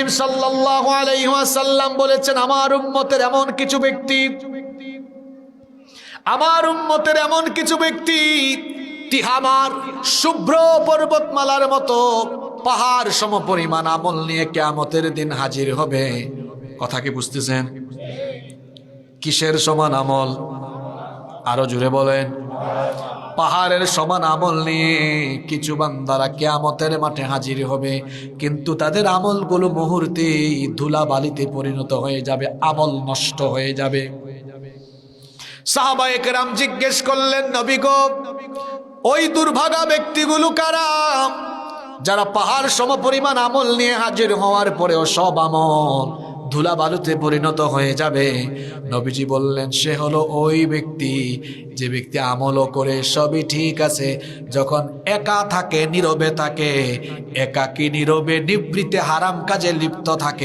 করিম সাল্লাল্লাহু আলাইহি ওয়াসাল্লাম বলেছেন, আমার উম্মতের এমন কিছু ব্যক্তি তিহামার শুভ্র পর্বতমালার মতো পাহাড় সমপরিমাণ আমল নিয়ে কিয়ামতের দিন হাজির হবে। কথা কি বুঝতেছেন? কিসের সমান আমল? আরো জোরে বলেন। পাহাড়ের সমান আমল নিয়ে কিছু বান্দারা কিয়ামতের মাঠে হাজির হবে, কিন্তু তাদের আমলগুলো মুহূর্তেই ধুলাবালিতে পরিণত হয়ে যাবে, আমল নষ্ট হয়ে যাবে। সাহাবায়ে কেরাম জিজ্ঞেস করলেন, নবী গো, ওই দুর্ভাগা ব্যক্তিগুলো কারা যারা পাহাড় সমপরিমাণ আমল নিয়ে হাজির হওয়ার পরেও সব আমল ধুলাবালুতে পরিণত হয়ে যাবে? নবীজি বললেন, সে হলো ওই ব্যক্তি যে ব্যক্তি আমলও করে সবই ঠিক আছে, যখন একা থাকে, নীরবে থাকে, একাকী নীরবে নিবৃতে হারাম কাজে লিপ্ত থাকে,